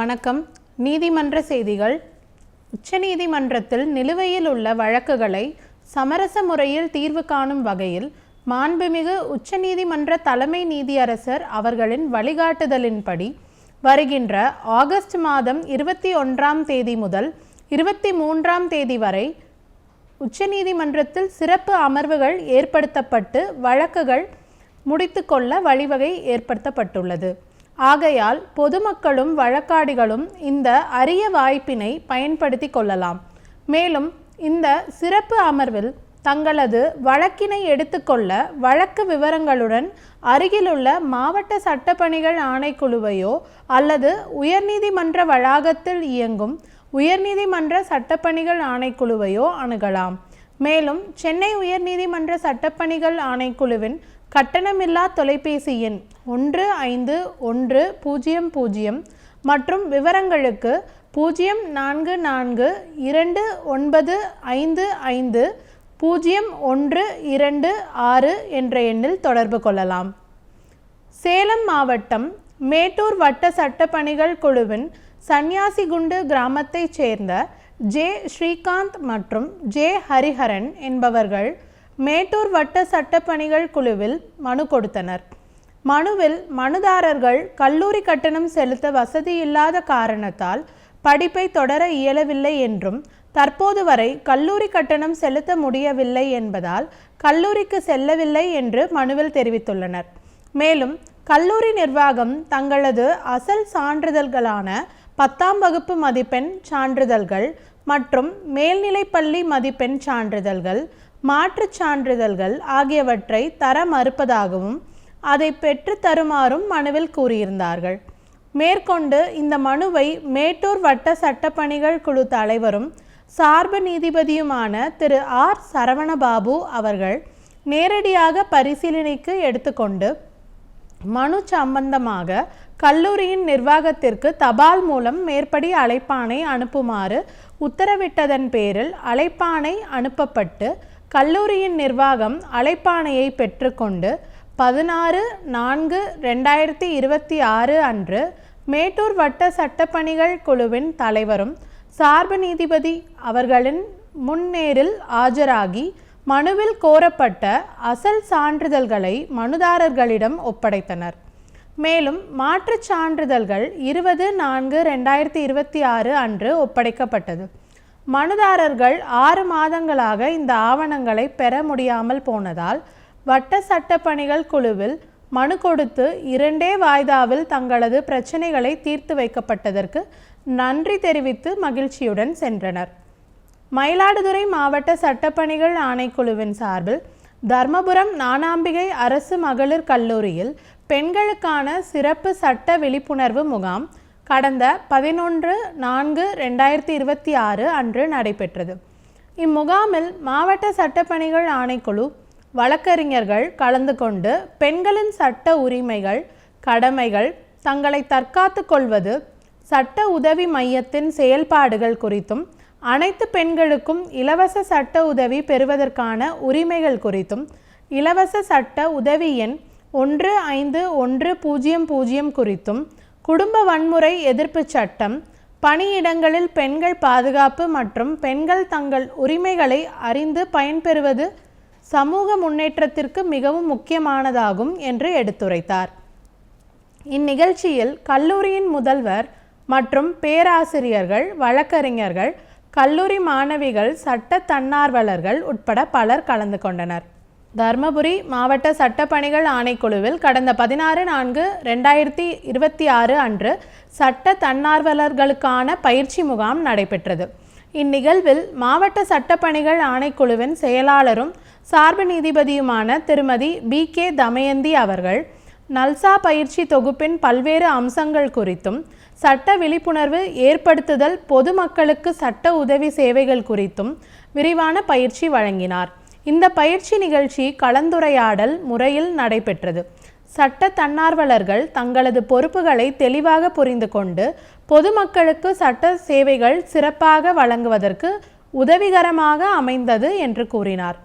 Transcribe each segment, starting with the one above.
வணக்கம். நீதிமன்ற செய்திகள். உச்சநீதிமன்றத்தில் நிலுவையில் உள்ள வழக்குகளை சமரச முறையில் தீர்வு காணும் வகையில் மாண்புமிகு உச்சநீதிமன்ற தலைமை நீதியரசர் அவர்களின் வழிகாட்டுதலின்படி வருகின்ற ஆகஸ்ட் மாதம் 21ஆம் தேதி முதல் 23ஆம் தேதி வரை உச்சநீதிமன்றத்தில் சிறப்பு அமர்வுகள் ஏற்படுத்தப்பட்டு வழக்குகள் முடித்துக்கொள்ள வழிவகை ஏற்படுத்தப்பட்டுள்ளது. ஆகையால் பொதுமக்களும் வழக்காடிகளும் இந்த அரிய வாய்ப்பினை பயன்படுத்தி கொள்ளலாம். மேலும் இந்த சிறப்பு அமர்வில் தங்களது வழக்கினை எடுத்துக்கொள்ள வழக்கு விவரங்களுடன் அருகிலுள்ள மாவட்ட சட்டப்பணிகள் ஆணைக்குழுவையோ அல்லது உயர்நீதிமன்ற வளாகத்தில் இயங்கும் உயர்நீதிமன்ற சட்டப்பணிகள் ஆணைக்குழுவையோ அணுகலாம். மேலும் சென்னை உயர்நீதிமன்ற சட்டப்பணிகள் ஆணைக்குழுவின் கட்டணமில்லா தொலைபேசி எண் 151000 மற்றும் விவரங்களுக்கு 0449550126 என்ற எண்ணில் தொடர்பு கொள்ளலாம். சேலம் மாவட்டம் மேட்டூர் வட்ட சட்டப்பணிகள் குழுவின் சன்னியாசிகுண்டு கிராமத்தைச் சேர்ந்த ஜே. ஸ்ரீகாந்த் மற்றும் ஜே. ஹரிஹரன் என்பவர்கள் மேட்டூர் வட்ட சட்டப்பணிகள் குழுவில் மனு கொடுத்தனர். மனுவில் மனுதாரர்கள் கல்லூரி கட்டணம் செலுத்த வசதியில்லாத காரணத்தால் படிப்பை தொடர இயலவில்லை என்றும் தற்போது வரை கல்லூரி கட்டணம் செலுத்த முடியவில்லை என்பதால் கல்லூரிக்கு செல்லவில்லை என்று மனுவில் தெரிவித்துள்ளனர். மேலும் கல்லூரி நிர்வாகம் தங்களது அசல் சான்றிதழ்களான 10ஆம் வகுப்பு மதிப்பெண் சான்றிதழ்கள் மற்றும் மேல்நிலைப்பள்ளி மதிப்பெண் சான்றிதழ்கள், மாற்றுச் சான்றிதழ்கள் ஆகியவற்றை தர மறுப்பதாகவும் அதை பெற்று தருமாறும் மனுவில் கூறியிருந்தார்கள். மேற்கொண்டு இந்த மனுவை மேட்டூர் வட்ட சட்டப்பணிகள் குழு தலைவரும் சார்பு நீதிபதியுமான திரு ஆர். சரவணபாபு அவர்கள் நேரடியாக பரிசீலனைக்கு எடுத்துக்கொண்டு மனு சம்பந்தமாக கல்லூரியின் நிர்வாகத்திற்கு தபால் மூலம் மேற்படி அழைப்பாணை அனுப்புமாறு உத்தரவிட்டதன் பேரில் அழைப்பாணை அனுப்பப்பட்டு கல்லூரியின் நிர்வாகம் அழைப்பாணையை பெற்றுக்கொண்டு 16/4/2026 அன்று மேட்டூர் வட்ட சட்டப்பணிகள் குழுவின் தலைவரும் சார்பு நீதிபதி அவர்களின் முன்னேறில் ஆஜராகி மனுவில் கோரப்பட்ட அசல் சான்றிதழ்களை மனுதாரர்களிடம் ஒப்படைத்தனர். மேலும் மாற்றுச் சான்றிதழ்கள் 20/4/2026 அன்று ஒப்படைக்கப்பட்டது. மனுதாரர்கள் 6 மாதங்களாக இந்த ஆவணங்களை பெற முடியாமல் போனதால் வட்ட சட்டப்பணிகள் குழுவில் மனு கொடுத்து 2 வாய்தாவில் தங்களது பிரச்சனைகளை தீர்த்து வைக்கப்பட்டதற்கு நன்றி தெரிவித்து மகிழ்ச்சியுடன் சென்றனர். மயிலாடுதுறை மாவட்ட சட்டப்பணிகள் ஆணைக்குழுவின் சார்பில் தர்மபுரம் ஞானாம்பிகை அரசு மகளிர் கல்லூரியில் பெண்களுக்கான சிறப்பு சட்ட விழிப்புணர்வு முகாம் கடந்த 11/4/2026 அன்று நடைபெற்றது. இம்முகாமில் மாவட்ட சட்டப்பணிகள் ஆணைக்குழு வழக்கறிஞர்கள் கலந்து கொண்டு பெண்களின் சட்ட உரிமைகள், கடமைகள், தங்களை தற்காத்து கொள்வது, சட்ட உதவி மையத்தின் செயல்பாடுகள் குறித்தும் அனைத்து பெண்களுக்கும் இலவச சட்ட உதவி பெறுவதற்கான உரிமைகள் குறித்தும், இலவச சட்ட உதவி எண் 151000 குறித்தும், குடும்ப வன்முறை எதிர்ப்பு சட்டம், பணியிடங்களில் பெண்கள் பாதுகாப்பு மற்றும் பெண்கள் தங்கள் உரிமைகளை அறிந்து பயன்பெறுவது சமூக முன்னேற்றத்திற்கு மிகவும் முக்கியமானதாகும் என்று எடுத்துரைத்தார். இந்நிகழ்ச்சியில் கல்லூரியின் முதல்வர் மற்றும் பேராசிரியர்கள், வழக்கறிஞர்கள், கல்லூரி மாணவிகள், சட்ட தன்னார்வலர்கள் உட்பட பலர் கலந்து கொண்டனர். தர்மபுரி மாவட்ட சட்டப்பணிகள் ஆணைக்குழுவில் கடந்த 16/4/2026 அன்று சட்ட தன்னார்வலர்களுக்கான பயிற்சி முகாம் நடைபெற்றது. இந்நிகழ்வில் மாவட்ட சட்டப்பணிகள் ஆணைக்குழுவின் செயலாளரும் சார்பு நீதிபதியுமான திருமதி B.K. தமயந்தி அவர்கள் நல்சா பயிற்சி தொகுப்பின் பல்வேறு அம்சங்கள் குறித்தும், சட்ட விழிப்புணர்வு ஏற்படுத்துதல், பொதுமக்களுக்கு சட்ட உதவி சேவைகள் குறித்தும் விரிவான பயிற்சி வழங்கினார். இந்த பயிற்சி நிகழ்ச்சி கலந்துரையாடல் முறையில் நடைபெற்றது. சட்ட தன்னார்வலர்கள் தங்களது பொறுப்புகளை தெளிவாக புரிந்து கொண்டு பொதுமக்களுக்கு சட்ட சேவைகள் சிறப்பாக வழங்குவதற்கு உதவிகரமாக அமைந்தது என்று கூறினார்.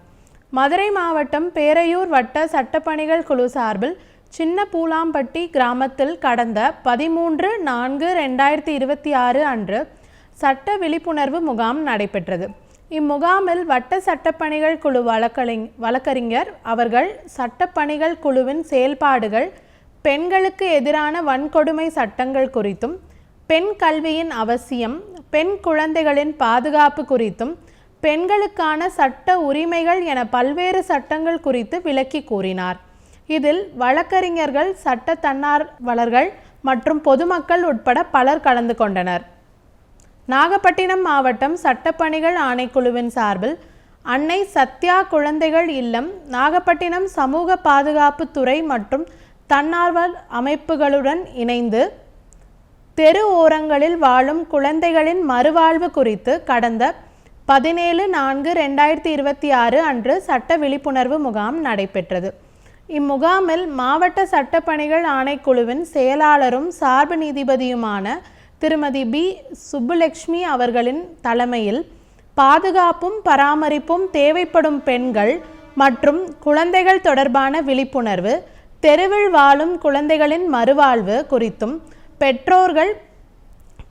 மதுரை மாவட்டம் பேரையூர் வட்ட சட்டப்பணிகள் குழு சார்பில் சின்ன பூலாம்பட்டி கிராமத்தில் கடந்த 13/4/2026 அன்று சட்ட விழிப்புணர்வு முகாம் நடைபெற்றது. இம்முகாமில் வட்ட சட்டப்பணிகள் குழு வழக்கறிஞர் அவர்கள் சட்டப்பணிகள் குழுவின் செயல்பாடுகள், பெண்களுக்கு எதிரான வன்கொடுமை சட்டங்கள் குறித்தும், பெண் கல்வியின் அவசியம், பெண் குழந்தைகளின் பாதுகாப்பு குறித்தும், பெண்களுக்கான சட்ட உரிமைகள் என பல்வேறு சட்டங்கள் குறித்து விளக்கி கூறினார். இதில் வழக்கறிஞர்கள், சட்ட தன்னார்வலர்கள் மற்றும் பொதுமக்கள் உட்பட பலர் கலந்து கொண்டனர். நாகப்பட்டினம் மாவட்டம் சட்டப்பணிகள் ஆணைக்குழுவின் சார்பில் அன்னை சத்யா குழந்தைகள் இல்லம், நாகப்பட்டினம் சமூக பாதுகாப்பு துறை மற்றும் தன்னார்வ அமைப்புகளுடன் இணைந்து தெரு ஓரங்களில் வாழும் குழந்தைகளின் மறுவாழ்வு குறித்து கடந்த 17/4/2026 அன்று சட்ட விழிப்புணர்வு முகாம் நடைபெற்றது. இம்முகாமில் மாவட்ட சட்டப்பணிகள் ஆணைக்குழுவின் செயலாளரும் சார்பு நீதிபதியுமான திருமதி பி. சுப்புலட்சுமி அவர்களின் தலைமையில் பாதுகாப்பும் பராமரிப்பும் தேவைப்படும் பெண்கள் மற்றும் குழந்தைகள் தொடர்பான விழிப்புணர்வு, தெருவில் வாழும் குழந்தைகளின் மறுவாழ்வு குறித்தும், பெற்றோர்கள்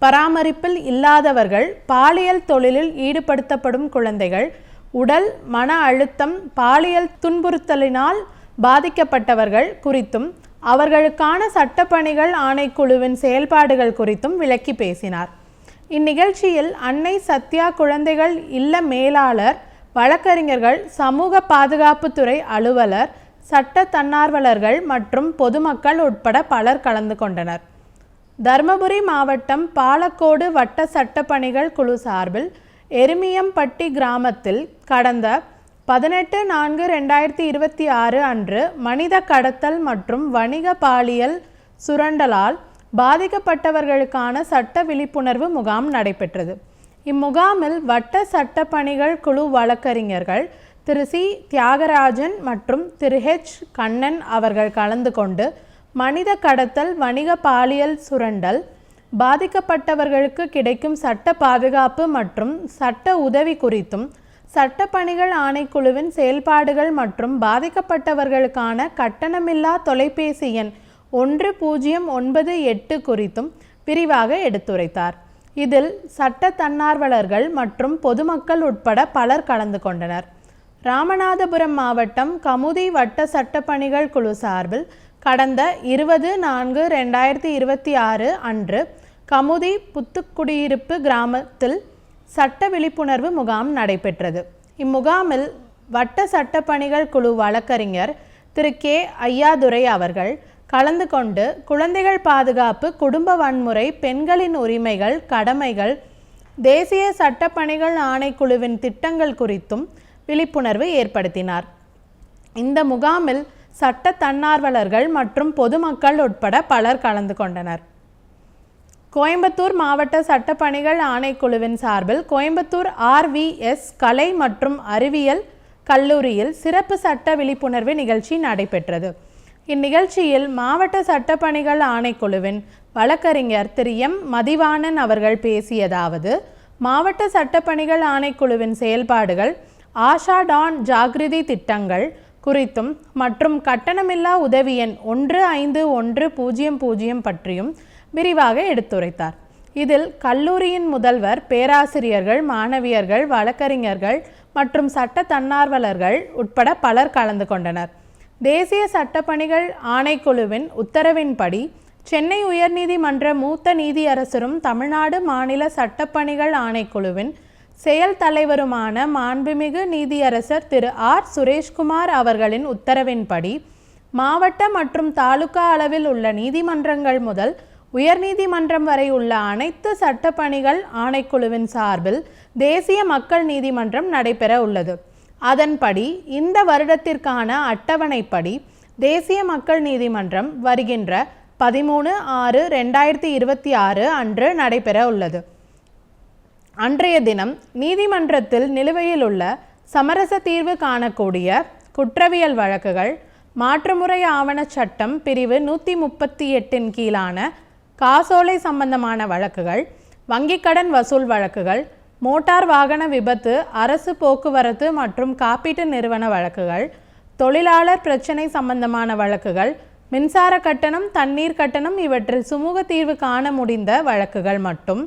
பராமரிப்பில் இல்லாதவர்கள், பாலியல் தொழிலில் ஈடுபடுத்தப்படும் குழந்தைகள், உடல் மன அழுத்தம், பாலியல் துன்புறுத்தலினால் பாதிக்கப்பட்டவர்கள் குறித்தும், அவர்களுக்கான சட்டப்பணிகள் ஆணைக்குழுவின் செயல்பாடுகள் குறித்தும் விளக்கி பேசினார். இந்நிகழ்ச்சியில் அன்னை சத்யா குழந்தைகள் இல்ல மேலாளர், வழக்கறிஞர்கள், சமூக பாதுகாப்புத்துறை அலுவலர், சட்ட தன்னார்வலர்கள் மற்றும் பொதுமக்கள் உட்பட பலர் கலந்து கொண்டனர். தருமபுரி மாவட்டம் பாலக்கோடு வட்ட சட்டப்பணிகள் குழு சார்பில் எருமியம்பட்டி கிராமத்தில் கடந்த 18/4/2026 அன்று மனித கடத்தல் மற்றும் வணிக பாலியல் சுரண்டலால் பாதிக்கப்பட்டவர்களுக்கான சட்ட விழிப்புணர்வு முகாம் நடைபெற்றது. இம்முகாமில் வட்ட சட்டப்பணிகள் குழு வழக்கறிஞர்கள் திரு சி. தியாகராஜன் மற்றும் திரு H. கண்ணன் அவர்கள் கலந்து கொண்டு மனித கடத்தல், வணிக பாலியல் சுரண்டல், பாதிக்கப்பட்டவர்களுக்கு கிடைக்கும் சட்ட பாதுகாப்பு மற்றும் சட்ட உதவி குறித்தும், சட்டப்பணிகள் ஆணைக்குழுவின் செயல்பாடுகள் மற்றும் பாதிக்கப்பட்டவர்களுக்கான கட்டணமில்லா தொலைபேசி எண் 1098 குறித்தும் விரிவாக எடுத்துரைத்தார். இதில் சட்ட தன்னார்வலர்கள் மற்றும் பொதுமக்கள் உட்பட பலர் கலந்து கொண்டனர். ராமநாதபுரம் மாவட்டம் கமுதி வட்ட சட்டப்பணிகள் குழு சார்பில் கடந்த 20/4/2026 அன்று கமுதி புத்துக்குடியிருப்பு கிராமத்தில் சட்ட விழிப்புணர்வு முகாம் நடைபெற்றது. இம்முகாமில் வட்ட சட்டப்பணிகள் குழு வழக்கறிஞர் திரு கே. ஐயாதுரை அவர்கள் கலந்து கொண்டு குழந்தைகள் பாதுகாப்பு, குடும்ப வன்முறை, பெண்களின் உரிமைகள், கடமைகள், தேசிய சட்டப்பணிகள் ஆணைக்குழுவின் திட்டங்கள் குறித்தும் விழிப்புணர்வு ஏற்படுத்தினார். இந்த முகாமில் சட்ட தன்னார்வலர்கள் மற்றும் பொதுமக்கள் உட்பட பலர் கலந்து கொண்டனர். கோயம்புத்தூர் மாவட்ட சட்டப்பணிகள் ஆணைக்குழுவின் சார்பில் கோயம்புத்தூர் RVS கலை மற்றும் அறிவியல் கல்லூரியில் சிறப்பு சட்ட விழிப்புணர்வு நிகழ்ச்சி நடைபெற்றது. இந்நிகழ்ச்சியில் மாவட்ட சட்டப்பணிகள் ஆணைக்குழுவின் வழக்கறிஞர் திரு M. மதிவாணன் அவர்கள் பேசியதாவது: மாவட்ட சட்டப்பணிகள் ஆணைக்குழுவின் செயல்பாடுகள், ஆஷா டான் ஜாகிருதி திட்டங்கள் குறித்தும் மற்றும் கட்டணமில்லா உதவி எண் 151000 பற்றியும் விரிவாக எடுத்துரைத்தார். இதில் கல்லூரியின் முதல்வர், பேராசிரியர்கள், மாணவியர்கள், வழக்கறிஞர்கள் மற்றும் சட்ட தன்னார்வலர்கள் உட்பட பலர் கலந்து கொண்டனர். தேசிய சட்டப்பணிகள் ஆணைக்குழுவின் உத்தரவின்படி சென்னை உயர்நீதிமன்ற மூத்த நீதியரசரும் தமிழ்நாடு மாநில சட்டப்பணிகள் ஆணைக்குழுவின் செயல் தலைவருமான மாண்புமிகு நீதியரசர் திரு R. சுரேஷ்குமார் அவர்களின் உத்தரவின்படி மாவட்ட மற்றும் தாலுகா அளவில் உள்ள நீதிமன்றங்கள் முதல் உயர்நீதிமன்றம் வரை உள்ள அனைத்து சட்டப்பணிகள் ஆணைக்குழுவின் சார்பில் தேசிய மக்கள் நீதிமன்றம் நடைபெற உள்ளது. அதன்படி இந்த வருடத்திற்கான அட்டவணைப்படி தேசிய மக்கள் நீதிமன்றம் வருகின்ற 13/6/2026 அன்று நடைபெற உள்ளது. அன்றைய தினம் நீதிமன்றத்தில் நிலுவையில் உள்ள சமரச தீர்வு காணக்கூடிய குற்றவியல் வழக்குகள், மாற்றுமுறை ஆவண சட்டம் பிரிவு 138 கீழான காசோலை சம்பந்தமான வழக்குகள், வங்கிக் கடன் வசூல் வழக்குகள், மோட்டார் வாகன விபத்து, அரசு போக்குவரத்து மற்றும் காப்பீட்டு நிறுவன வழக்குகள், தொழிலாளர் பிரச்சினை சம்பந்தமான வழக்குகள், மின்சார கட்டணம், தண்ணீர் கட்டணம் இவற்றில் சுமூக தீர்வு காண முடிந்த வழக்குகள் மட்டும்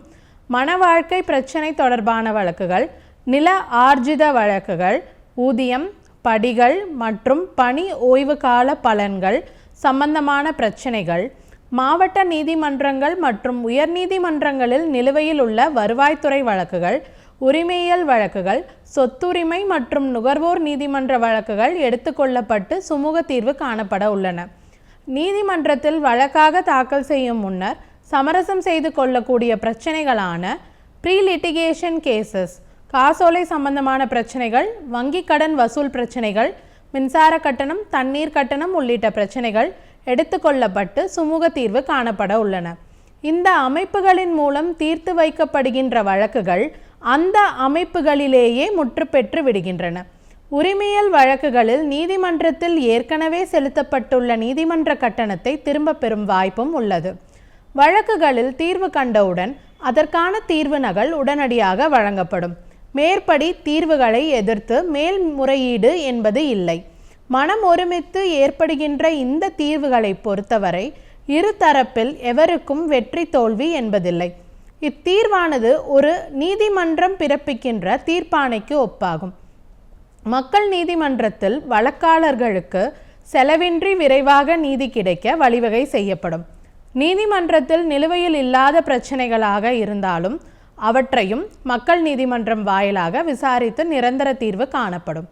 மன வாழ்க்கை பிரச்சினை தொடர்பான வழக்குகள், நில ஆர்ஜித வழக்குகள், ஊதியம், படிகள் மற்றும் பணி ஓய்வு கால பலன்கள் சம்பந்தமான பிரச்சினைகள், மாவட்ட நீதிமன்றங்கள் மற்றும் உயர்நீதிமன்றங்களில் நிலுவையில் உள்ள வருவாய்த்துறை வழக்குகள், உரிமையியல் வழக்குகள், சொத்துரிமை மற்றும் நுகர்வோர் நீதிமன்ற வழக்குகள் எடுத்துக்கொள்ளப்பட்டு சுமூக தீர்வு காணப்பட உள்ளன. நீதிமன்றத்தில் வழக்காக தாக்கல் செய்யும் முன்னர் சமரசம் செய்து கொள்ளக்கூடிய பிரச்சனைகளான ப்ரீ லிட்டிகேஷன் கேசஸ், காசோலை சம்பந்தமான பிரச்சனைகள், வங்கி கடன் வசூல் பிரச்சனைகள், மின்சார கட்டணம், தண்ணீர் கட்டணம் உள்ளிட்ட பிரச்சனைகள் எடுத்துக்கொள்ளப்பட்டு சுமூக தீர்வு காணப்பட உள்ளன. இந்த அமைப்புகளின் மூலம் தீர்த்து வைக்கப்படுகின்ற வழக்குகள் அந்த அமைப்புகளிலேயே முற்றுப்பெற்று விடுகின்றன. உரிமையியல் வழக்குகளில் நீதிமன்றத்தில் ஏற்கனவே செலுத்தப்பட்டுள்ள நீதிமன்ற கட்டணத்தை திரும்ப பெறும் வாய்ப்பும் உள்ளது. வழக்குகளில் தீர்வு கண்டவுடன் அதற்கான தீர்வு நகல் உடனடியாக வழங்கப்படும். மேற்படி தீர்வுகளை எதிர்த்து மேல்முறையீடு என்பது இல்லை. மனம் ஒருமித்து ஏற்படுகின்ற இந்த தீர்வுகளை பொறுத்தவரை இரு தரப்பில் எவருக்கும் வெற்றி தோல்வி என்பதில்லை. இத்தீர்வானது ஒரு நீதிமன்றம் பிறப்பிக்கின்ற தீர்ப்பாணைக்கு ஒப்பாகும். மக்கள் நீதிமன்றத்தில் வழக்காளர்களுக்கு செலவின்றி விரைவாக நீதி கிடைக்க வழிவகை செய்யப்படும். நீதிமன்றத்தில் நிலுவையில் இல்லாத பிரச்சனைகளாக இருந்தாலும் அவற்றையும் மக்கள் நீதிமன்றம் வாயிலாக விசாரித்து நிரந்தர தீர்வு காணப்படும்.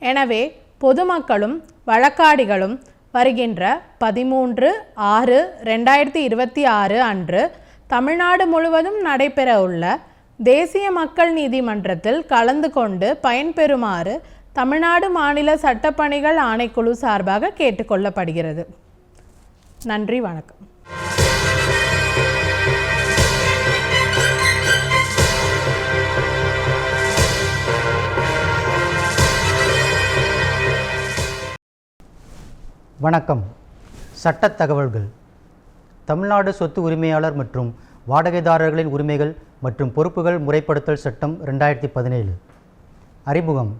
எனவே பொதுமக்களும் வழக்காடிகளும் வருகின்ற 13/6/2026 அன்று தமிழ்நாடு முழுவதும் நடைபெற உள்ள தேசிய மக்கள் நீதிமன்றத்தில் கலந்து கொண்டு பயன்பெறுமாறு தமிழ்நாடு மாநில சட்டப்பணிகள் ஆணைக்குழு சார்பாக கேட்டுக்கொள்ளப்படுகிறது. நன்றி, வணக்கம். வணக்கம். சட்டத் தகவல்கள். தமிழ்நாடு சொத்து உரிமையாளர் மற்றும் வாடகைதாரர்களின் உரிமைகள் மற்றும் பொறுப்புகள் முறைப்படுத்தல் சட்டம் 2017. அறிமுகம்.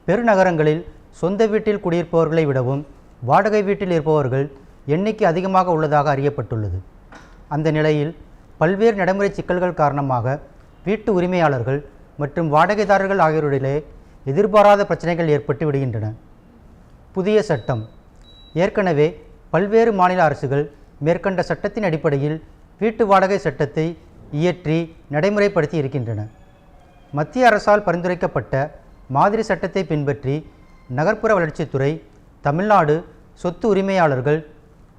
பெருநகரங்களில் சொந்த வீட்டில் குடியிருப்பவர்களை விடவும் வாடகை வீட்டில் இருப்பவர்கள் எண்ணிக்கை அதிகமாக உள்ளதாக அறியப்பட்டுள்ளது. அந்த நிலையில் பல்வேறு நடைமுறை சிக்கல்கள் காரணமாக வீட்டு உரிமையாளர்கள் மற்றும் வாடகைதாரர்கள் ஆகியோரிடையே எதிர்பாராத பிரச்சனைகள் ஏற்பட்டு விடுகின்றன. புதிய சட்டம். ஏற்கனவே பல்வேறு மாநில அரசுகள் மேற்கண்ட சட்டத்தின் அடிப்படையில் வீட்டு வாடகை சட்டத்தை இயற்றி நடைமுறைப்படுத்தி இருக்கின்றன. மத்திய அரசால் பரிந்துரைக்கப்பட்ட மாதிரி சட்டத்தை பின்பற்றி நகர்ப்புற வளர்ச்சித்துறை தமிழ்நாடு சொத்து உரிமையாளர்கள்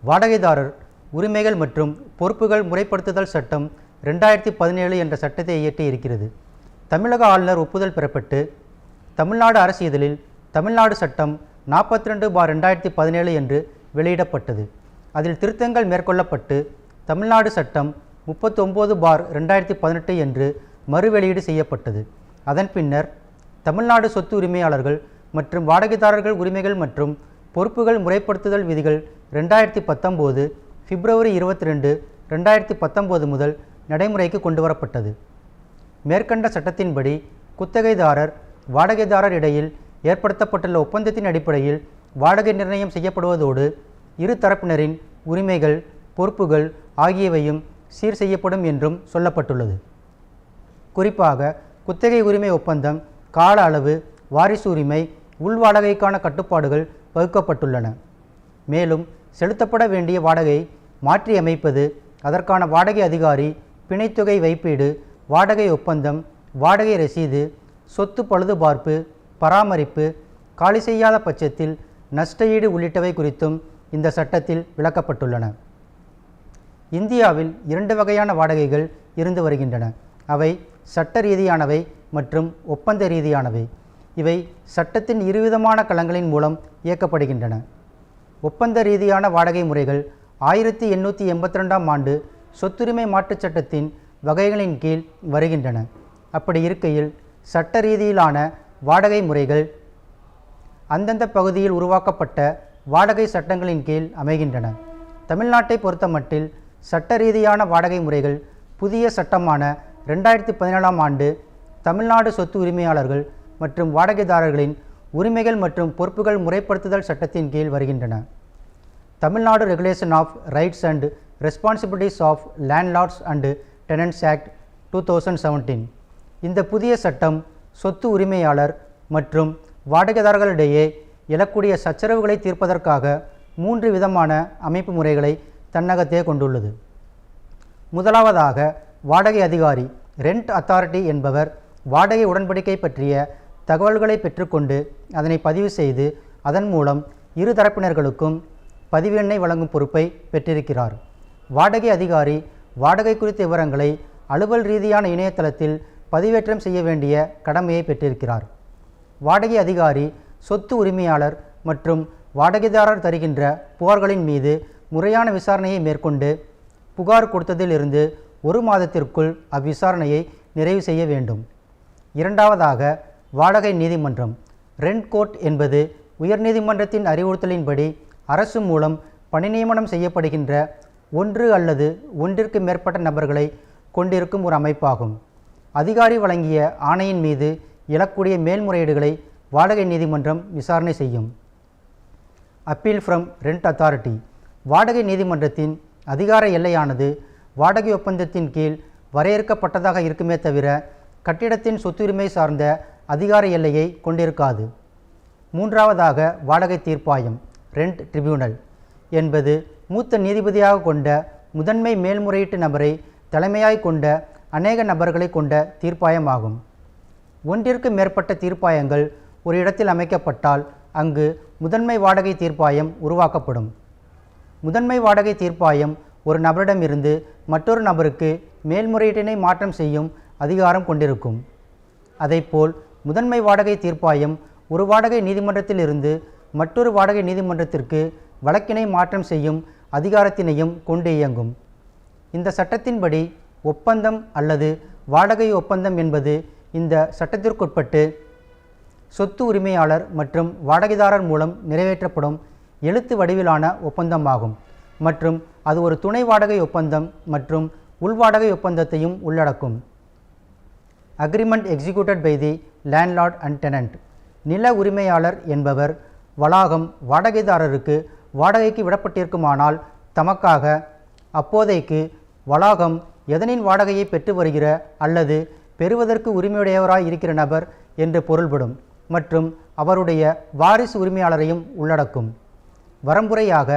வாடகைதாரர் உரிமைகள் மற்றும் பொறுப்புகள் முறைப்படுத்துதல் சட்டம் 2017 என்ற சட்டத்தை இயற்றி இருக்கிறது. தமிழக ஆளுநர் ஒப்புதல் பெறப்பட்டு தமிழ்நாடு அரசு இதழில் தமிழ்நாடு சட்டம் 42/2017 என்று வெளியிடப்பட்டது. அதில் திருத்தங்கள் மேற்கொள்ளப்பட்டு தமிழ்நாடு சட்டம் 39/2018 என்று மறு வெளியீடு செய்யப்பட்டது. அதன் பின்னர் தமிழ்நாடு சொத்து உரிமையாளர்கள் மற்றும் வாடகைதாரர்கள் உரிமைகள் மற்றும் பொறுப்புகள் முறைப்படுத்துதல் விதிகள் 2019 பிப்ரவரி 22, 2019 முதல் நடைமுறைக்கு கொண்டு வரப்பட்டது. மேற்கண்ட சட்டத்தின்படி குத்தகைதாரர் வாடகைதாரர் இடையில் ஏற்படுத்தப்பட்டுள்ள ஒப்பந்தத்தின் அடிப்படையில் வாடகை நிர்ணயம் செய்யப்படுவதோடு இரு தரப்பினரின் உரிமைகள் பொறுப்புகள் ஆகியவையும் சீர் செய்யப்படும் என்றும் சொல்லப்பட்டுள்ளது. குறிப்பாக குத்தகை உரிமை ஒப்பந்தம், கால அளவு, வாரிசு உரிமை, உள்வாடகைக்கான கட்டுப்பாடுகள் வகுக்கப்பட்டுள்ளன. மேலும் செலுத்தப்பட வேண்டிய வாடகை மாற்றியமைப்பது, அதற்கான வாடகை அதிகாரி, பிணைத்தொகை வைப்பீடு, வாடகை ஒப்பந்தம், வாடகை ரசீது, சொத்து பழுதுபார்ப்பு, பராமரிப்பு, காலி செய்யாத பட்சத்தில் நஷ்டஈடு உள்ளிட்டவை குறித்தும் இந்த சட்டத்தில் விளக்கப்பட்டுள்ளன. இந்தியாவில் 2 வகையான வாடகைகள் இருந்து வருகின்றன. அவை சட்ட ரீதியானவை மற்றும் ஒப்பந்த ரீதியானவை. இவை சட்டத்தின் இருவிதமான களங்களின் மூலம் இயக்கப்படுகின்றன. ஒப்பந்த ரீதியான வாடகை முறைகள் 1882ஆம் ஆண்டு சொத்துரிமை மாற்றுச் சட்டத்தின் வகைகளின் கீழ் வருகின்றன. அப்படி இருக்கையில் சட்ட ரீதியிலான வாடகை முறைகள் அந்தந்த பகுதியில் உருவாக்கப்பட்ட வாடகை சட்டங்களின் கீழ் அமைகின்றன. தமிழ்நாட்டை பொறுத்தமட்டில் சட்ட ரீதியான வாடகை முறைகள் புதிய சட்டமான 2017ஆம் ஆண்டு தமிழ்நாடு சொத்து உரிமையாளர்கள் மற்றும் வாடகைதாரர்களின் உரிமைகள் மற்றும் பொறுப்புகள் முறைப்படுத்துதல் சட்டத்தின் கீழ் வருகின்றன. Tamil Nadu regulation of rights and responsibilities of landlords and tenants act 2017. இந்த புதிய சட்டம் சொத்து உரிமையாளர் மற்றும் வாடகைதாரர்களிடையே எழக்கூடிய சச்சரவுகளை தீர்ப்பதற்காக 3 விதமான அமைப்பு முறைகளை தன்னகத்தே கொண்டுள்ளது. முதலாவதாக வாடகை அதிகாரி ரெண்ட் அத்தாரிட்டி என்பவர் வாடகை உடன்படிக்கை பற்றிய தகவல்களை பெற்றுக்கொண்டு அதனை பதிவு செய்து அதன் மூலம் இரு தரப்பினர்களுக்கும் பதிவு எண்ணை வழங்கும் பொறுப்பை பெற்றிருக்கிறார். வாடகை அதிகாரி வாடகை குறித்த விவரங்களை அலுவல் ரீதியான இணையதளத்தில் பதிவேற்றம் செய்ய வேண்டிய கடமையை பெற்றிருக்கிறார். வாடகை அதிகாரி சொத்து உரிமையாளர் மற்றும் வாடகைதாரர் தருகின்ற புகார்களின் மீது முறையான விசாரணையை மேற்கொண்டு புகார் கொடுத்ததிலிருந்து 1 மாதத்திற்குள் அவ்விசாரணையை நிறைவு செய்ய வேண்டும். இரண்டாவதாக வாடகை நீதிமன்றம் ரெண்ட் கோர்ட் என்பது உயர்நீதிமன்றத்தின் அறிவுறுத்தலின்படி அரசு மூலம் பணி நியமனம் செய்யப்படுகின்ற 1 அல்லது 1ற்கு மேற்பட்ட நபர்களை கொண்டிருக்கும் ஒரு அமைப்பாகும். அதிகாரி வழங்கிய ஆணையின் மீது எழக்கூடிய மேல்முறையீடுகளை வாடகை நீதிமன்றம் விசாரணை செய்யும். அப்பீல் ஃப்ரம் ரெண்ட் அத்தாரிட்டி வாடகை நீதிமன்றத்தின் அதிகார எல்லையானது வாடகை ஒப்பந்தத்தின் கீழ் வரையறுக்கப்பட்டதாக இருக்குமே தவிர கட்டிடத்தின் சொத்துரிமை சார்ந்த அதிகார எல்லையை கொண்டிருக்காது. மூன்றாவதாக வாடகை தீர்ப்பாயம் ரெண்ட் ட்ரிபியூனல் என்பது மூத்த நீதிபதியாக கொண்ட முதன்மை மேல்முறையீட்டு நபரை தலைமையாய் கொண்ட அநேக நபர்களை கொண்ட தீர்ப்பாயமாகும். 1ற்கு மேற்பட்ட தீர்ப்பாயங்கள் ஒரு இடத்தில் அமைக்கப்பட்டால் அங்கு முதன்மை வாடகை தீர்ப்பாயம் உருவாக்கப்படும். முதன்மை வாடகை தீர்ப்பாயம் ஒரு நபரிடமிருந்து மற்றொரு நபருக்கு மேல்முறையீட்டினை மாற்றம் செய்யும் அதிகாரம் கொண்டிருக்கும். அதைப்போல் முதன்மை வாடகை தீர்ப்பாயம் ஒரு வாடகை நீதிமன்றத்திலிருந்து மற்றொரு வாடகை நீதிமன்றத்திற்கு வழக்கினை மாற்றம் செய்யும் அதிகாரத்தினையும் கொண்டு இயங்கும். இந்த சட்டத்தின்படி ஒப்பந்தம் அல்லது வாடகை ஒப்பந்தம் என்பது இந்த சட்டத்திற்குட்பட்டு சொத்து உரிமையாளர் மற்றும் வாடகைதாரர் மூலம் நிறைவேற்றப்படும் எழுத்து வடிவிலான ஒப்பந்தமாகும் மற்றும் அது ஒரு துணை வாடகை ஒப்பந்தம் மற்றும் உள்வாடகை ஒப்பந்தத்தையும் உள்ளடக்கும். Agreement executed by the landlord and tenant நில உரிமையாளர் என்பவர் வளாகம் வாடகைதாரருக்கு வாடகைக்கு விடப்பட்டிருக்குமானால் தமக்காக அப்போதைக்கு வளாகம் எதனின் வாடகையை பெற்று வருகிற அல்லது பெறுவதற்கு உரிமையுடையவராய் இருக்கிற நபர் என்று பொருள்படும் மற்றும் அவருடைய வாரிசு உரிமையாளரையும் உள்ளடக்கும். வரம்புறையாக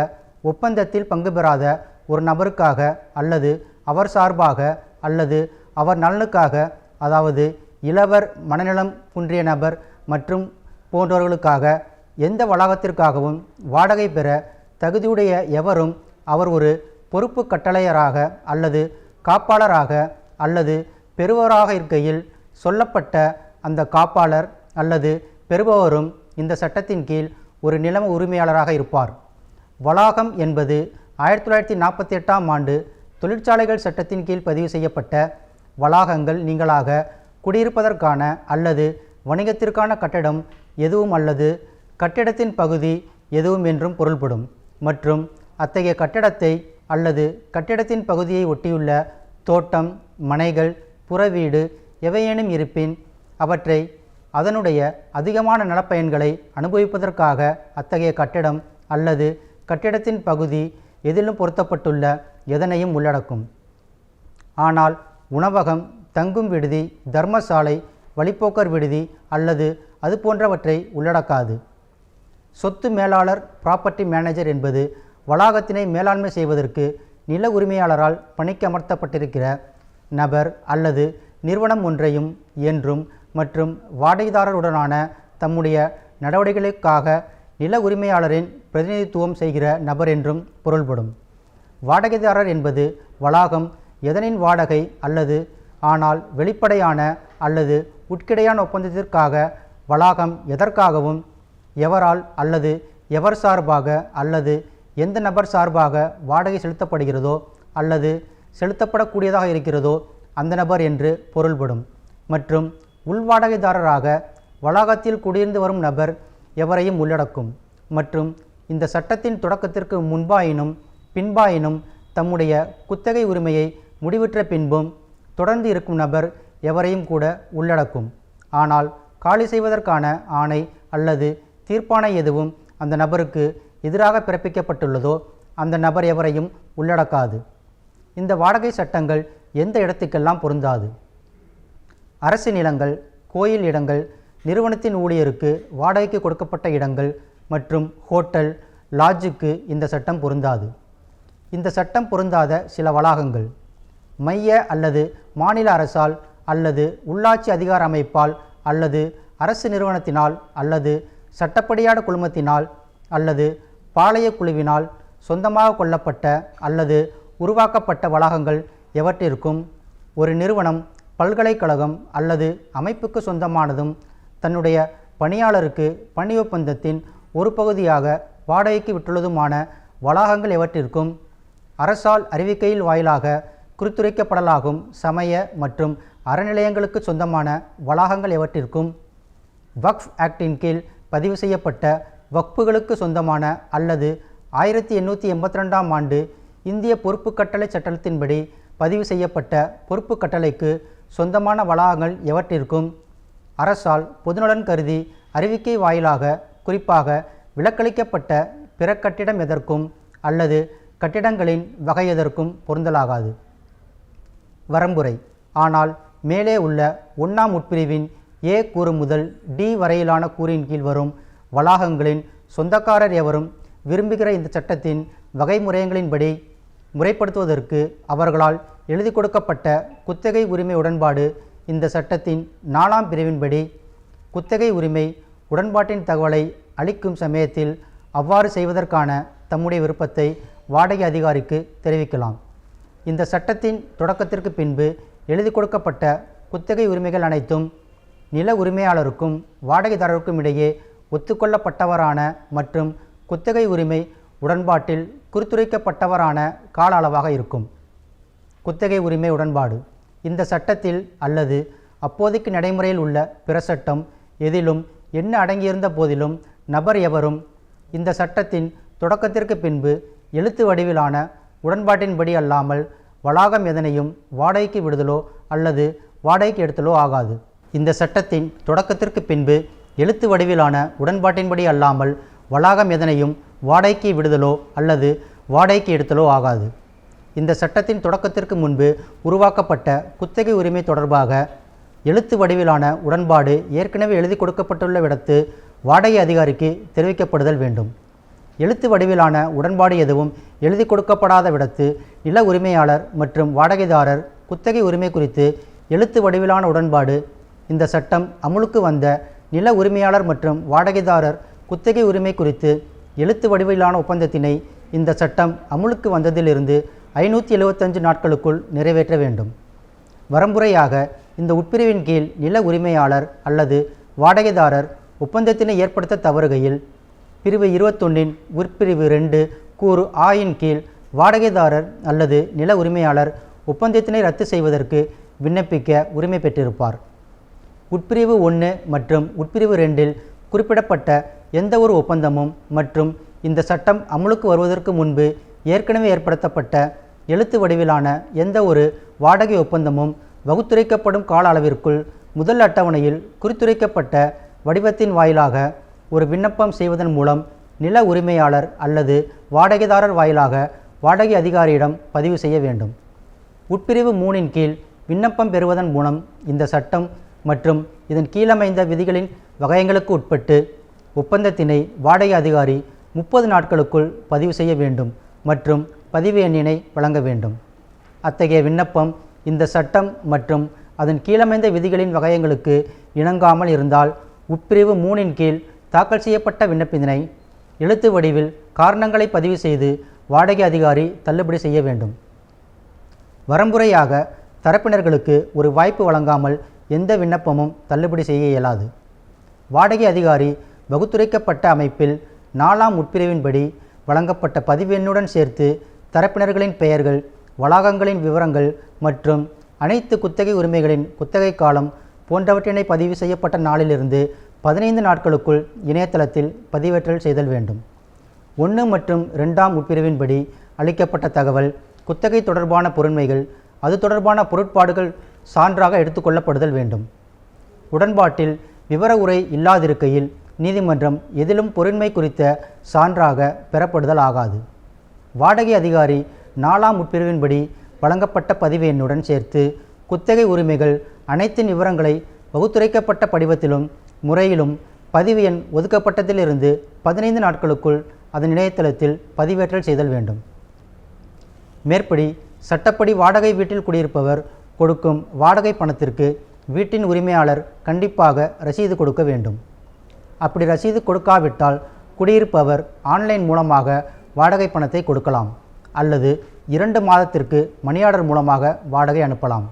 ஒப்பந்தத்தில் பங்கு பெறாத ஒரு நபருக்காக அல்லது அவர் சார்பாக அல்லது அவர் நலனுக்காக, அதாவது இளவர், மனநலம் குன்றிய நபர் மற்றும் போன்றவர்களுக்காக எந்த வளாகத்திற்காகவும் வாடகை பெற தகுதியுடைய எவரும் அவர் ஒரு பொறுப்பு கட்டளையராக அல்லது காப்பாளராக அல்லது பெறுபவராக இருக்கையில் சொல்லப்பட்ட அந்த காப்பாளர் அல்லது பெறுபவரும் இந்த சட்டத்தின் கீழ் ஒரு நில உரிமையாளராக இருப்பார். வளாகம் என்பது 1948ஆம் ஆண்டு தொழிற்சாலைகள் சட்டத்தின் கீழ் பதிவு செய்யப்பட்ட வளாகங்கள் நீங்களாக குடியிருப்பதற்கான அல்லது வணிகத்திற்கான கட்டடம் எதுவும் அல்லது கட்டிடத்தின் பகுதி எதுவும் என்றும் பொருள்படும் மற்றும் அத்தகைய கட்டடத்தை அல்லது கட்டிடத்தின் பகுதியை ஒட்டியுள்ள தோட்டம், மனைகள், புறவீடு எவையேனும் இருப்பின் அவற்றை அதனுடைய அதிகமான நலப்பயன்களை அனுபவிப்பதற்காக அத்தகைய கட்டிடம் அல்லது கட்டிடத்தின் பகுதி எதிலும் பொருத்தப்பட்டுள்ள எதனையும் உள்ளடக்கும். ஆனால் உணவகம், தங்கும் விடுதி, தர்மசாலை, வழிப்போக்கர் விடுதி அல்லது அது போன்றவற்றை உள்ளடக்காது. சொத்து மேலாளர் ப்ராப்பர்ட்டி மேனேஜர் என்பது வளாகத்தினை மேலாண்மை செய்வதற்கு நில உரிமையாளரால் பணிக்கு அமர்த்தப்பட்டிருக்கிற நபர் அல்லது நிறுவனம் ஒன்றையும் என்றும் மற்றும் வாடகைதாரருடனான தம்முடைய நடவடிக்கைகளுக்காக நில உரிமையாளரின் பிரதிநிதித்துவம் செய்கிற நபர் என்றும் பொருள்படும். வாடகைதாரர் என்பது வளாகம் எதனின் வாடகை அல்லது ஆனால் வெளிப்படையான அல்லது உட்கிடையான ஒப்பந்தத்திற்காக வளாகம் எதற்காகவும் எவரால் அல்லது எவர் சார்பாக அல்லது எந்த நபர் சார்பாக வாடகை செலுத்தப்படுகிறதோ அல்லது செலுத்தப்படக்கூடியதாக இருக்கிறதோ அந்த நபர் என்று பொருள்படும். மற்றும் உள்வாடகைதாரராக வளாகத்தில் குடியிருந்து வரும் நபர் எவரையும் உள்ளடக்கும். மற்றும் இந்த சட்டத்தின் தொடக்கத்திற்கு முன்பாயினும் பின்பாயினும் தம்முடைய குத்தகை உரிமையை முடிவுற்ற பின்பும் தொடர்ந்து இருக்கும் நபர் எவரையும் கூட உள்ளடக்கும். ஆனால் காலி செய்வதற்கான ஆணை அல்லது தீர்ப்பாணை எதுவும் அந்த நபருக்கு எதிராக பிறப்பிக்கப்பட்டுள்ளதோ அந்த நபர் எவரையும் உள்ளடக்காது. இந்த வாடகை சட்டங்கள் எந்த இடத்துக்கெல்லாம் பொருந்தாது? அரசு நிலங்கள், கோயில் இடங்கள், நிறுவனத்தின் ஊழியருக்கு வாடகைக்கு கொடுக்கப்பட்ட இடங்கள் மற்றும் ஹோட்டல், லாட்ஜுக்கு இந்த சட்டம் பொருந்தாது. இந்த சட்டம் பொருந்தாத சில வளாகங்கள்: மைய அல்லது மாநில அரசால் அல்லது உள்ளாட்சி அதிகார அமைப்பால் அல்லது அரசு நிறுவனத்தினால் அல்லது சட்டப்படியான குழுமத்தினால் அல்லது பாளைய குழுவினால் சொந்தமாக கொள்ளப்பட்ட அல்லது உருவாக்கப்பட்ட வளாகங்கள் எவற்றிற்கும் ஒரு நிறுவனம், பல்கலைக்கழகம் அல்லது அமைப்புக்கு சொந்தமானதும் தன்னுடைய பணியாளருக்கு பணி ஒப்பந்தத்தின் ஒரு பகுதியாக வாடகைக்கு விட்டுள்ளதுமான வளாகங்கள் எவற்றிற்கும் அரசால் அறிவிக்கையில் வாயிலாக குறித்துரைக்கப்படலாகும் சமய மற்றும் அறநிலையங்களுக்கு சொந்தமான வளாகங்கள் எவற்றிற்கும் வக்ஃப் ஆக்டின் கீழ் பதிவு செய்யப்பட்ட வக்ஃபுகளுக்கு சொந்தமான அல்லது 1882ஆம் ஆண்டு இந்திய பொறுப்பு கட்டளை சட்டத்தின்படி பதிவு செய்யப்பட்ட பொறுப்பு கட்டளைக்கு சொந்தமான வளாகங்கள் எவற்றிற்கும் அரசால் பொதுநலன் கருதி அறிவிக்கை வாயிலாக குறிப்பாக விலக்களிக்கப்பட்ட பிற கட்டிடம் எதற்கும் அல்லது கட்டிடங்களின் வகை எதற்கும் பொருந்தலாகாது. வரம்புரை: ஆனால் மேலே உள்ள 1ஆம் உட்பிரிவின் ஏ கூறு முதல் டி வரையிலான கூறின் கீழ் வரும் வளாகங்களின் சொந்தக்காரர் எவரும் விரும்புகிற இந்த சட்டத்தின் வகைமுறைகளின்படி முறைப்படுத்துவதற்கு அவர்களால் எழுதி கொடுக்கப்பட்ட குத்தகை உரிமை உடன்பாடு இந்த சட்டத்தின் 4ஆம் பிரிவின்படி குத்தகை உரிமை உடன்பாட்டின் தகவலை அளிக்கும் சமயத்தில் அவ்வாறு செய்வதற்கான தம்முடைய விருப்பத்தை வாடகை அதிகாரிக்கு தெரிவிக்கலாம். இந்த சட்டத்தின் தொடக்கத்திற்கு பின்பு எழுதி கொடுக்கப்பட்ட குத்தகை உரிமைகள் அனைத்தும் நில உரிமையாளருக்கும் வாடகைதாரருக்கும் இடையே ஒத்துக்கொள்ளப்பட்டவரான மற்றும் குத்தகை உரிமை உடன்பாட்டில் குறித்துரைக்கப்பட்டவரான கால அளவாக இருக்கும். குத்தகை உரிமை உடன்பாடு இந்த சட்டத்தில் அல்லது அப்போதைக்கு நடைமுறையில் உள்ள பிற சட்டம் எதிலும் என்ன அடங்கியிருந்த போதிலும் நபர் எவரும் இந்த சட்டத்தின் தொடக்கத்திற்கு பின்பு எழுத்து வடிவிலான உடன்பாட்டின்படி அல்லாமல் வளாகம் எதனையும் வாடகைக்கு விடுதலோ அல்லது வாடகைக்கு எடுத்தலோ ஆகாது. இந்த சட்டத்தின் தொடக்கத்திற்கு பின்பு எழுத்து வடிவிலான உடன்பாட்டின்படி அல்லாமல் வளாகம் எதனையும் வாடகைக்கு விடுதலோ அல்லது வாடகைக்கு எடுத்தலோ ஆகாது. இந்த சட்டத்தின் தொடக்கத்திற்கு முன்பு உருவாக்கப்பட்ட குத்தகை உரிமை தொடர்பாக எழுத்து வடிவிலான உடன்பாடு ஏற்கனவே எழுதி கொடுக்கப்பட்டுள்ள விடத்து வாடகை அதிகாரிக்கு தெரிவிக்கப்படுதல் வேண்டும். எழுத்து வடிவிலான உடன்பாடு எதுவும் எழுதி கொடுக்கப்படாத விடத்து நில உரிமையாளர் மற்றும் வாடகைதாரர் குத்தகை உரிமை குறித்து எழுத்து வடிவிலான உடன்பாடு இந்த சட்டம் அமுலுக்கு வந்த நில உரிமையாளர் மற்றும் வாடகைதாரர் குத்தகை உரிமை குறித்து எழுத்து வடிவிலான ஒப்பந்தத்தினை இந்த சட்டம் அமுலுக்கு வந்ததிலிருந்து 575 நாட்களுக்குள் நிறைவேற்ற வேண்டும். வரம்புரையாக இந்த உட்பிரிவின் கீழ் நில உரிமையாளர் அல்லது வாடகைதாரர் ஒப்பந்தத்தினை ஏற்படுத்த தவறுகையில் பிரிவு 21 உட்பிரிவு 2 கூறு ஆயின் கீழ் வாடகைதாரர் அல்லது நில உரிமையாளர் ஒப்பந்தத்தினை ரத்து செய்வதற்கு விண்ணப்பிக்க உரிமை பெற்றிருப்பார். உட்பிரிவு 1 மற்றும் உட்பிரிவு 2இல் குறிப்பிடப்பட்ட எந்த ஒரு ஒப்பந்தமும் மற்றும் இந்த சட்டம் அமுலுக்கு வருவதற்கு முன்பு ஏற்கனவே ஏற்படுத்தப்பட்ட எழுத்து வடிவிலான எந்த ஒரு வாடகை ஒப்பந்தமும் வகுத்துரைக்கப்படும் கால அளவிற்குள் முதல் அட்டவணையில் குறித்துரைக்கப்பட்ட வடிவத்தின் வாயிலாக ஒரு விண்ணப்பம் செய்வதன் மூலம் நில உரிமையாளர் அல்லது வாடகைதாரர் வாயிலாக வாடகை அதிகாரியிடம் பதிவு செய்ய வேண்டும். உட்பிரிவு 3இன் கீழ் விண்ணப்பம் பெறுவதன் மூலம் இந்த சட்டம் மற்றும் இதன் கீழமைந்த விதிகளின் வகையங்களுக்கு உட்பட்டு ஒப்பந்தத்தினை வாடகை அதிகாரி 30 நாட்களுக்குள் பதிவு செய்ய வேண்டும் மற்றும் பதிவு எண்ணினை வழங்க வேண்டும். அத்தகைய விண்ணப்பம் இந்த சட்டம் மற்றும் அதன் கீழமைந்த விதிகளின் வகையங்களுக்கு இணங்காமல் இருந்தால் உட்பிரிவு 3இன் கீழ் தாக்கல் செய்யப்பட்ட விண்ணப்பத்தினை எழுத்து வடிவில் காரணங்களை பதிவு செய்து வாடகை அதிகாரி தள்ளுபடி செய்ய வேண்டும். வரம்புரையாக தரப்பினர்களுக்கு ஒரு வாய்ப்பு வழங்காமல் எந்த விண்ணப்பமும் தள்ளுபடி செய்ய இயலாது. வாடகை அதிகாரி வகுத்துரைக்கப்பட்ட அமைப்பில் 4ஆம் உட்பிரிவின்படி வழங்கப்பட்ட பதிவு எண்ணுடன் சேர்த்து தரப்பினர்களின் பெயர்கள், வளாகங்களின் விவரங்கள் மற்றும் அனைத்து குத்தகை உரிமைகளின் குத்தகை காலம் போன்றவற்றினை பதிவு செய்யப்பட்ட நாளிலிருந்து 15 நாட்களுக்குள் இணையதளத்தில் பதிவேற்றல் செய்தல் வேண்டும். 1 மற்றும் 2ஆம் உட்பிரிவின்படி அளிக்கப்பட்ட தகவல், குத்தகை தொடர்பான பொருண்மைகள், அது தொடர்பான பொருட்பாடுகள் சான்றாக எடுத்துக்கொள்ளப்படுதல் வேண்டும். உடன்பாட்டில் விவர உரை இல்லாதிருக்கையில் நீதிமன்றம் எதிலும் பொருண்மை குறித்த சான்றாக பெறப்படுதல் ஆகாது. வாடகை அதிகாரி 4ஆம் உட்பிரிவின்படி வழங்கப்பட்ட பதிவு எண்ணுடன் சேர்த்து குத்தகை உரிமைகள் அனைத்தின் விவரங்களை வகுத்துரைக்கப்பட்ட படிவத்திலும் முறையிலும் பதிவு எண் ஒதுக்கப்பட்டதிலிருந்து 15 நாட்களுக்குள் அதன் இணையதளத்தில் பதிவேற்றல் செய்தல் வேண்டும். மேற்படி சட்டப்படி வாடகை வீட்டில் குடியிருப்பவர் கொடுக்கும் வாடகை பணத்திற்கு வீட்டின் உரிமையாளர் கண்டிப்பாக ரசீது கொடுக்க வேண்டும். அப்படி ரசீது கொடுக்காவிட்டால் குடியிருப்பவர் ஆன்லைன் மூலமாக வாடகை பணத்தை கொடுக்கலாம் அல்லது 2 மாதத்திற்கு மணி ஆர்டர் மூலமாக வாடகை அனுப்பலாம்.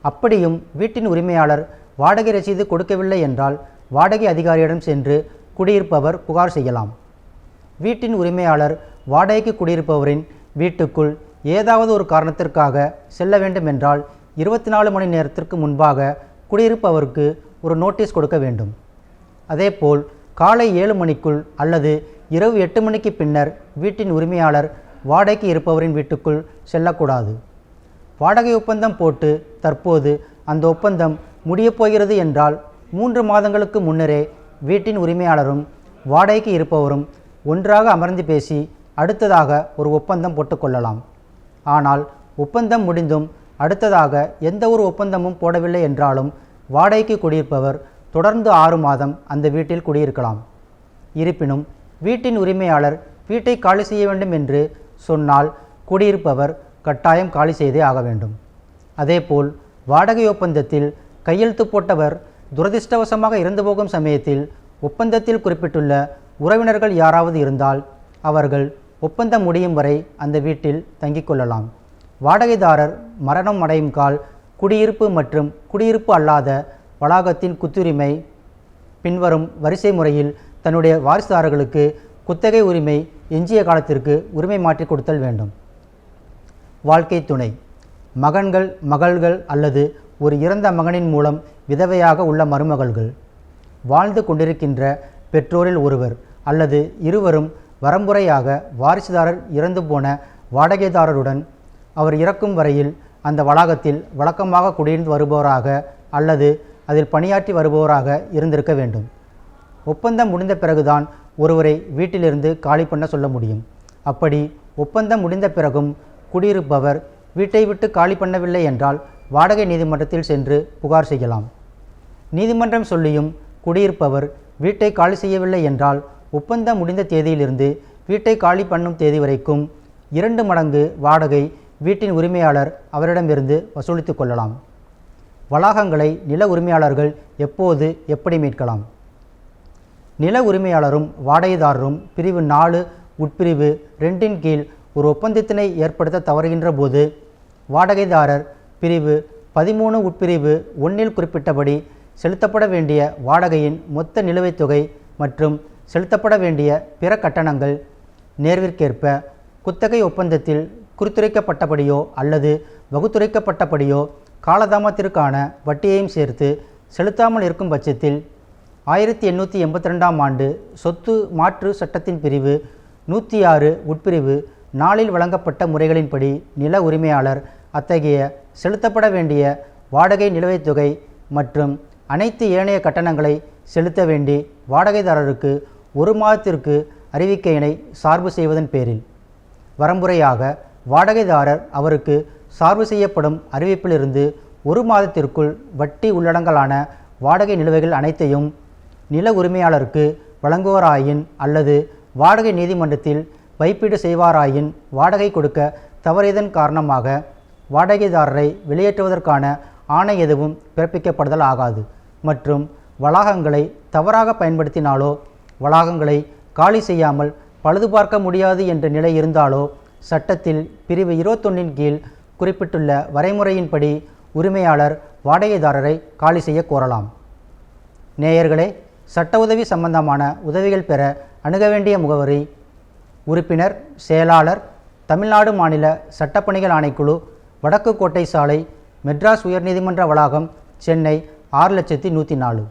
அப்படியும் வீட்டின் உரிமையாளர் வாடகை ரசீது கொடுக்கவில்லை என்றால் வாடகை அதிகாரியிடம் சென்று குடியிருப்பவர் புகார் செய்யலாம். வீட்டின் உரிமையாளர் வாடகைக்கு குடியிருப்பவரின் வீட்டுக்குள் ஏதாவது ஒரு காரணத்திற்காக செல்ல வேண்டுமென்றால் 24 மணி நேரத்திற்கு முன்பாக குடியிருப்பவருக்கு ஒரு நோட்டீஸ் கொடுக்க வேண்டும். அதேபோல் காலை 7 மணிக்குள் அல்லது இரவு 8 மணிக்கு பின்னர் வீட்டின் உரிமையாளர் வாடகைக்கு இருப்பவரின் வீட்டுக்குள் செல்லக்கூடாது. வாடகை ஒப்பந்தம் போட்டு தற்போது அந்த ஒப்பந்தம் முடியப் போகிறது என்றால் 3 மாதங்களுக்கு முன்னரே வீட்டின் உரிமையாளரும் வாடகைக்கு இருப்பவரும் ஒன்றாக அமர்ந்து பேசி அடுத்ததாக ஒரு ஒப்பந்தம் போட்டுக்கொள்ளலாம். ஆனால் ஒப்பந்தம் முடிந்தும் அடுத்ததாக எந்த ஒரு ஒப்பந்தமும் போடவில்லை என்றாலும் வாடகைக்கு குடியிருப்பவர் தொடர்ந்து 6 மாதம் அந்த வீட்டில் குடியிருக்கலாம். இருப்பினும் வீட்டின் உரிமையாளர் வீட்டை காலி செய்ய வேண்டும் என்று சொன்னால் குடியிருப்பவர் கட்டாயம் காலி செய்தே ஆக வேண்டும். அதேபோல் வாடகை ஒப்பந்தத்தில் கையெழுத்து போட்டவர் துரதிர்ஷ்டவசமாக இறந்து போகும் சமயத்தில் ஒப்பந்தத்தில் குறிப்பிட்டுள்ள உறவினர்கள் யாராவது இருந்தால் அவர்கள் ஒப்பந்தம் முடியும் வரை அந்த வீட்டில் தங்கிக் கொள்ளலாம். வாடகைதாரர் மரணம் அடையும் கால் குடியிருப்பு மற்றும் குடியிருப்பு அல்லாத வளாகத்தின் குத்துரிமை பின்வரும் வரிசை முறையில் தன்னுடைய வாரிசுதாரர்களுக்கு குத்தகை உரிமை எஞ்சிய காலத்திற்கு உரிமை மாற்றி கொடுத்தல் வேண்டும். வாழ்க்கை துணை மகன்கள், மகள்கள் அல்லது ஒரு இறந்த மகனின் மூலம் விதவையாக உள்ள மருமகள்கள், வாழ்ந்து கொண்டிருக்கின்ற பெற்றோரில் ஒருவர் அல்லது இருவரும் வரம்புறையாக வாரிசுதாரர் இறந்து போன வாடகைதாரருடன் அவர் இறக்கும் வரையில் அந்த வளாகத்தில் வழக்கமாக குடியிருந்து வருபவராக அல்லது அதில் பணியாற்றி வருபவராக இருந்திருக்க வேண்டும். ஒப்பந்தம் முடிந்த பிறகுதான் ஒருவரை வீட்டிலிருந்து காலி பண்ண சொல்ல முடியும். அப்படி ஒப்பந்தம் முடிந்த பிறகும் குடியிருப்பவர் வீட்டை விட்டு காலி பண்ணவில்லை என்றால் வாடகை நீதிமன்றத்தில் சென்று புகார் செய்யலாம். நீதிமன்றம் சொல்லியும் குடியிருப்பவர் வீட்டை காலி செய்யவில்லை என்றால் ஒப்பந்தம் முடிந்த தேதியிலிருந்து வீட்டை காலி பண்ணும் தேதி வரைக்கும் 2 மடங்கு வாடகை வீட்டின் உரிமையாளர் அவரிடமிருந்து வசூலித்து கொள்ளலாம். வளாகங்களை நில உரிமையாளர்கள் எப்போது எப்படி மீட்கலாம்? நில உரிமையாளரும் வாடகைதாரரும் பிரிவு 4 உட்பிரிவு 2 கீழ் ஒரு ஒப்பந்தத்தினை ஏற்படுத்த தவறுகின்ற போது வாடகைதாரர் பிரிவு 13 உட்பிரிவு 1 குறிப்பிட்டபடி செலுத்தப்பட வேண்டிய வாடகையின் மொத்த நிலுவைத் தொகை மற்றும் செலுத்தப்பட வேண்டிய பிற கட்டணங்கள் நேர்விற்கேற்ப குத்தகை ஒப்பந்தத்தில் குறித்துரைக்கப்பட்டபடியோ அல்லது வகுத்துரைக்கப்பட்டபடியோ காலதாமத்திற்கான வட்டியையும் சேர்த்து செலுத்தாமல் இருக்கும் பட்சத்தில் 1882ஆம் ஆண்டு சொத்து மாற்று சட்டத்தின் பிரிவு 106 உட்பிரிவு 4 வழங்கப்பட்ட முறைகளின்படி நில உரிமையாளர் அத்தகைய செலுத்தப்பட வேண்டிய வாடகை நிலுவைத் தொகை மற்றும் அனைத்து ஏனைய கட்டணங்களை செலுத்த வேண்டி வாடகைதாரருக்கு 1 மாதத்திற்கு அறிவிக்கையினை சார்பு செய்வதன் பேரில் வரம்புறையாக வாடகைதாரர் அவருக்கு சார்பு செய்யப்படும் அறிவிப்பிலிருந்து 1 மாதத்திற்குள் வட்டி உள்ளடங்கலான வாடகை நிலுவைகள் அனைத்தையும் நில உரிமையாளருக்கு வழங்குவாராயின் அல்லது வாடகை நீதிமன்றத்தில் வைப்பீடு செய்வாராயின் வாடகை கொடுக்க தவறியதன் காரணமாக வாடகைதாரரை வெளியேற்றுவதற்கான ஆணை எதுவும் பிறப்பிக்கப்படுதல் ஆகாது. மற்றும் வளாகங்களை தவறாக பயன்படுத்தினாலோ வளாகங்களை காலி செய்யாமல் பழுது பார்க்க முடியாது என்ற நிலை இருந்தாலோ சட்டத்தில் பிரிவு 21 கீழ் குறிப்பிட்டுள்ள வரைமுறையின்படி உரிமையாளர் வாடகைதாரரை காலி செய்ய கோரலாம். நேயர்களே, சட்ட உதவி சம்பந்தமான உதவிகள் பெற அணுக வேண்டிய முகவரி: உறுப்பினர் செயலாளர், தமிழ்நாடு மாநில சட்டப்பணிகள் ஆணைக்குழு, வடக்கு கோட்டை சாலை, மெட்ராஸ் உயர்நீதிமன்ற வளாகம், சென்னை 6104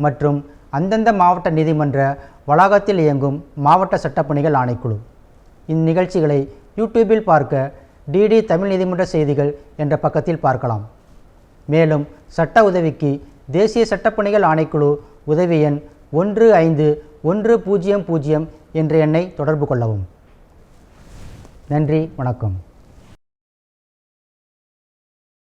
மற்றும் அந்தந்த மாவட்ட நீதிமன்ற வளாகத்தில் இயங்கும் மாவட்ட சட்டப்பணிகள் ஆணைக்குழு. இந்நிகழ்ச்சிகளை யூடியூபில் பார்க்க டிடி தமிழ் நீதிமன்ற செய்திகள் என்ற பக்கத்தில் பார்க்கலாம். மேலும் சட்ட உதவிக்கு தேசிய சட்டப்பணிகள் ஆணைக்குழு உதவி எண் 151000 என்ற எண்ணை தொடர்பு கொள்ளவும். நன்றி, வணக்கம்.